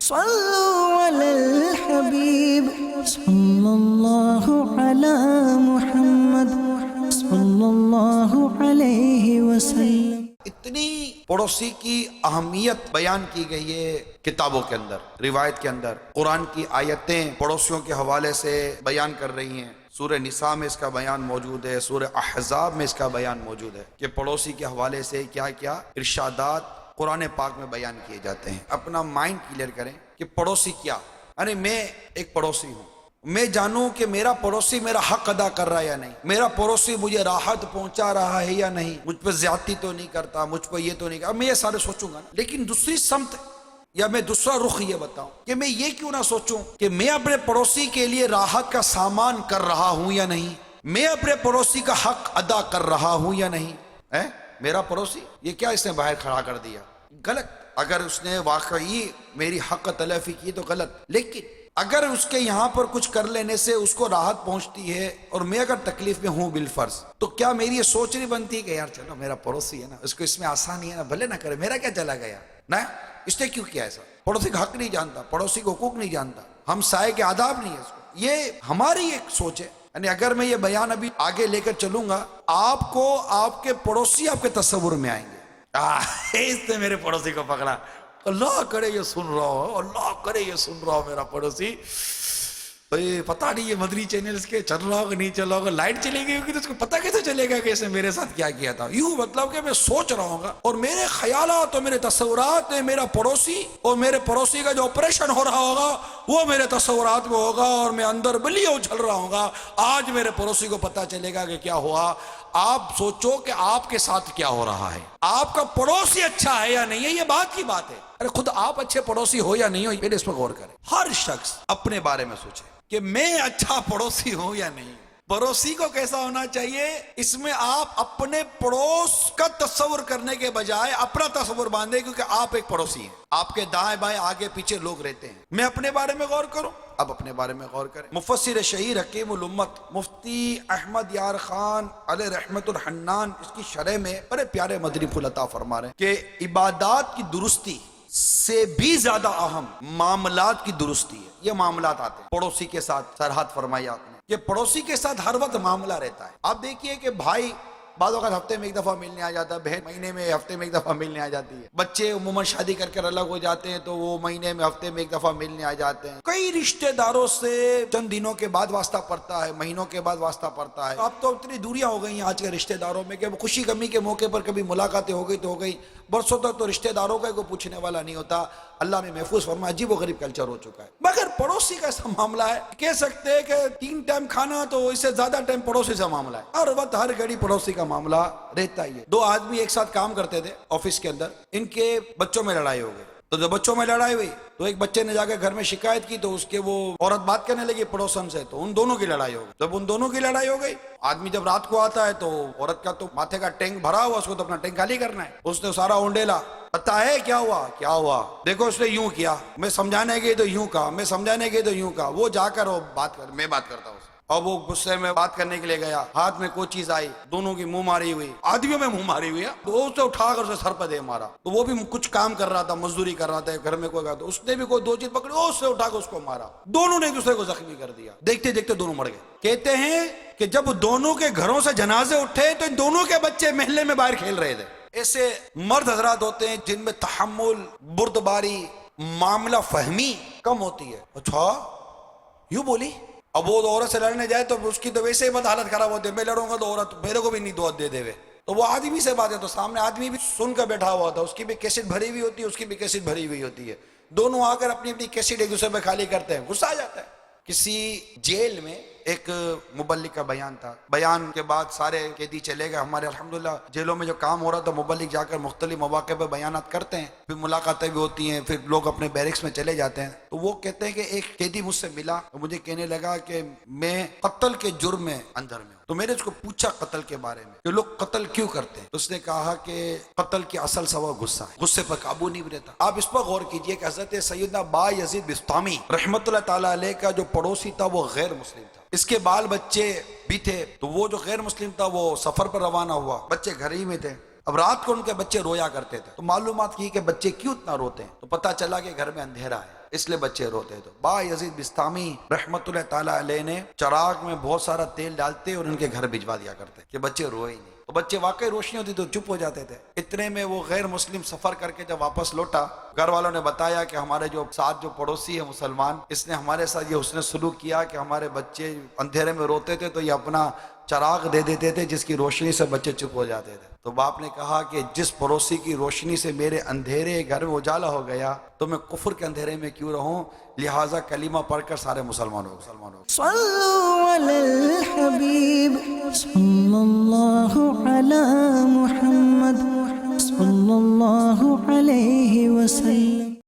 صلوا علی الحبیب صلی اللہ علی محمد صلی اللہ علیہ وسلم۔ اتنی پڑوسی کی اہمیت بیان کی گئی ہے کتابوں کے اندر، روایت کے اندر۔ قرآن کی آیتیں پڑوسیوں کے حوالے سے بیان کر رہی ہیں۔ سورہ نساء میں اس کا بیان موجود ہے، سورہ احزاب میں اس کا بیان موجود ہے کہ پڑوسی کے حوالے سے کیا کیا ارشادات قرآن پاک میں بیان کیے جاتے ہیں۔ اپنا مائنڈ کلیئر کریں کہ پڑوسی کیا، یعنی میں ایک پڑوسی ہوں، میں جانوں کہ میرا پڑوسی میرا حق ادا کر رہا ہے یا نہیں، میرا پڑوسی مجھے راحت پہنچا رہا ہے یا نہیں، مجھ پہ زیادتی تو نہیں کرتا، مجھ پہ یہ تو نہیں کرتا۔ میں یہ سارے سوچوں گا، لیکن دوسری سمت یا میں دوسرا رخ یہ بتاؤں کہ میں یہ کیوں نہ سوچوں کہ میں اپنے پڑوسی کے لیے راحت کا سامان کر رہا ہوں یا نہیں، میں اپنے پڑوسی کا حق ادا کر رہا ہوں یا نہیں۔ میرا پڑوسی یہ کیا اس نے باہر کھڑا کر دیا، غلط۔ اگر اس نے واقعی میری حق تلفی کی تو غلط، لیکن اگر اس کے یہاں پر کچھ کر لینے سے اس کو راحت پہنچتی ہے اور میں اگر تکلیف میں ہوں بالفرض، تو کیا میری یہ سوچ نہیں بنتی کہ یار چلو میرا پڑوسی ہے نا، اس کو اس میں آسانی ہے نا، بھلے نہ کرے، میرا کیا چلا گیا نا، اس نے کیوں کیا ایسا؟ پڑوسی کا حق نہیں جانتا، پڑوسی کے حقوق نہیں جانتا، ہم سائے کے آداب نہیں ہے اس کو۔ یہ ہماری ایک سوچ ہے، یعنی اگر میں یہ بیان ابھی آگے لے کر چلوں گا، آپ کو آپ کے پڑوسی آپ کے تصور میں آئیں گے۔ اس نے میرے پڑوسی کو پکڑا، اللہ کرے یہ سن رہا ہو، اللہ کرے یہ سن رہا ہو میرا پڑوسی، پتہ نہیں یہ مدنی چینلز کے چل رہا ہوگا نہیں چل رہا ہوگا، لائٹ چلی گئی ہوگی تو اس کو پتہ کیسے چلے گا کہ اس نے میرے ساتھ کیا کیا تھا؟ یوں مطلب کہ میں سوچ رہا ہوں گا اور میرے خیالات اور میرے تصورات میں میرا پڑوسی اور میرے پڑوسی کا جو آپریشن ہو رہا ہوگا وہ میرے تصورات میں ہوگا اور میں اندر بلیاں اچھل رہا ہوں گا۔ آج میرے پڑوسی کو پتہ چلے گا کہ کیا ہوا۔ آپ سوچو کہ آپ کے ساتھ کیا ہو رہا ہے، آپ کا پڑوسی اچھا ہے یا نہیں ہے، یہ بات کی بات ہے۔ ارے خود آپ اچھے پڑوسی ہو یا نہیں ہو، پہلے اس پر غور کریں۔ ہر شخص اپنے بارے میں سوچے کہ میں اچھا پڑوسی ہوں یا نہیں۔ پڑوسی کو کیسا ہونا چاہیے، اس میں آپ اپنے پڑوس کا تصور کرنے کے بجائے اپنا تصور باندھیں، کیونکہ آپ ایک پڑوسی ہیں، آپ کے دائیں بائیں آگے پیچھے لوگ رہتے ہیں۔ میں اپنے بارے میں غور کروں، اب اپنے بارے میں غور کریں۔ مفسر شہیر حکیم الامت مفتی احمد یار خان علیہ رحمت الحنان اس کی شرح میں بڑے پیارے مدنی پھول عطا فرما رہے ہیں کہ عبادات کی درستی سے بھی زیادہ اہم معاملات کی درستی ہے۔ یہ معاملات آتے ہیں پڑوسی کے ساتھ، سرحد فرمائی آپ نے کہ پڑوسی کے ساتھ ہر وقت معاملہ رہتا ہے۔ آپ دیکھیے کہ بھائی بعض اوقات ہفتے میں ایک دفعہ ملنے آ جاتا ہے، بہن مہینے میں ہفتے میں ایک دفعہ ملنے آ جاتی ہے، بچے عموماً شادی کر کر الگ ہو جاتے ہیں تو وہ مہینے میں ہفتے میں ایک دفعہ ملنے آ جاتے ہیں۔ کئی رشتہ داروں سے چند دنوں کے بعد واسطہ پڑتا ہے، مہینوں کے بعد واسطہ پڑتا ہے۔ اب تو اتنی دوریاں ہو گئی ہیں آج کے رشتہ داروں میں کہ خوشی غمی کے موقع پر کبھی ملاقاتیں ہو گئی تو ہو گئی، برسوں تک تو رشتہ داروں کا کوئی پوچھنے والا نہیں ہوتا۔ اللہ نے محفوظ فرمایا، عجیب و غریب کلچر ہو چکا ہے۔ مگر پڑوسی کا ایسا معاملہ ہے، کہہ سکتے ہیں کہ 3 ٹائم کھانا تو اس سے زیادہ ٹائم پڑوسی سے معاملہ ہے، ہر وقت ہر گھڑی پڑوسی کا معاملہ رہتا ہی ہے۔ 2 آدمی ایک ساتھ کام کرتے تھے آفس کے اندر، ان کے بچوں میں لڑائی ہو گئی، تو جب بچوں میں لڑائی ہوئی تو ایک بچے نے جا کے گھر میں شکایت کی، تو اس کے وہ عورت بات کرنے لگی پڑوسن سے، تو ان دونوں کی لڑائی ہو گئی۔ جب ان دونوں کی لڑائی ہو گئی، آدمی جب رات کو آتا ہے تو عورت کا تو ماتھے کا ٹینک بھرا ہوا، اس کو تو اپنا ٹینک خالی کرنا ہے، اس نے سارا اونڈیلا، پتا ہے کیا ہوا کیا ہوا، دیکھو اس نے یوں کیا، میں سمجھانے گئی تو یوں کہا، میں سمجھانے گئی تو یوں کہا، وہ جا کر وہ بات کر، میں بات کرتا ہوں، اور وہ غصے میں بات کرنے کے لیے گیا، ہاتھ میں کوئی چیز آئی، دونوں کی منہ ماری ہوئی، آدمیوں میں منہ ماری ہوئی ہے، تو اسے اٹھا کر اسے سر پہ دے مارا، تو وہ بھی کچھ کام کر رہا تھا، مزدوری کر رہا تھا گھر میں، کوئی تو اس نے بھی کوئی 2 چیز پکڑی، اس سے اٹھا کر اس کو مارا، دونوں نے ایک دوسرے کو زخمی کر دیا، دیکھتے دیکھتے دونوں مر گئے۔ کہتے ہیں کہ جب دونوں کے گھروں سے جنازے اٹھے تو ان دونوں کے بچے محلے میں باہر کھیل رہے تھے۔ ایسے مرد حضرات ہوتے ہیں جن میں تحمل، بردباری، معاملہ فہمی کم ہوتی ہے۔ اچھا یوں بولی، اب وہ عورت سے لڑنے جائے تو اس کی تو ویسے ہی بد حالت خراب ہوتی ہے، میں لڑوں گا تو عورت میرے کو بھی نہیں دعوت دے دے، تو وہ آدمی سے بات ہے تو سامنے آدمی بھی سن کر بیٹھا ہوا تھا، اس کی بھی کیسٹ بھری ہوئی ہوتی ہے، اس کی بھی کیسٹ بھری ہوئی ہوتی ہے، دونوں آ کر اپنی اپنی کیسٹ ایک دوسرے پہ خالی کرتے ہیں، غصہ آ جاتا ہے۔ کسی جیل میں ایک مبلغ کا بیان تھا، بیان کے بعد سارے قیدی چلے گئے۔ ہمارے الحمدللہ جیلوں میں جو کام ہو رہا تھا، مبلغ جا کر مختلف مواقع پہ بیانات کرتے ہیں، پھر ملاقاتیں بھی ہوتی ہیں، پھر لوگ اپنے بیرکس میں چلے جاتے ہیں۔ تو وہ کہتے ہیں کہ ایک قیدی مجھ سے ملا، مجھے کہنے لگا کہ میں قتل کے جرم میں اندر میں ہوں۔ تو میں نے اس کو پوچھا قتل کے بارے میں کہ لوگ قتل کیوں کرتے ہیں، تو اس نے کہا کہ قتل کی اصل سبب غصہ ہے، غصے پر قابو نہیں رہتا۔ آپ اس پر غور کیجئے کہ حضرت سیدنا با یزید بسطامی رحمت اللہ تعالیٰ علیہ کا جو پڑوسی تھا وہ غیر مسلم تھا، اس کے بال بچے بھی تھے، تو وہ جو غیر مسلم تھا وہ سفر پر روانہ ہوا، بچے گھر ہی میں تھے۔ اب رات کو ان کے بچے رویا کرتے تھے، تو معلومات کی کہ بچے کیوں اتنا روتے ہیں، تو تو پتہ چلا کہ گھر میں اندھیرا ہے، اس لیے بچے روتے. تو با یزید بستامی رحمت اللہ تعالی علیہ نے چراغ میں بہت سارا تیل ڈالتے اور ان کے گھر بھجوا دیا کرتے کہ بچے روئے ہی نہیں. تو بچے واقعی روشنی ہوتی تو چپ ہو جاتے تھے. اتنے میں وہ غیر مسلم سفر کر کے جب واپس لوٹا، گھر والوں نے بتایا کہ ہمارے جو ساتھ جو پڑوسی ہے مسلمان، اس نے ہمارے ساتھ یہ حسن سلوک کیا کہ ہمارے بچے اندھیرے میں روتے تھے تو یہ اپنا چراغ دے دیتے تھے جس کی روشنی سے بچے چپ ہو جاتے تھے. تو باپ نے کہا کہ جس پڑوسی کی روشنی سے میرے اندھیرے گھر میں اجالا ہو گیا تو میں کفر کے اندھیرے میں کیوں رہوں، لہٰذا کلمہ پڑھ کر سارے مسلمان ہو گئے. صلوا علی الحبیب صلی اللہ علی محمد صلی اللہ علیہ وسلم.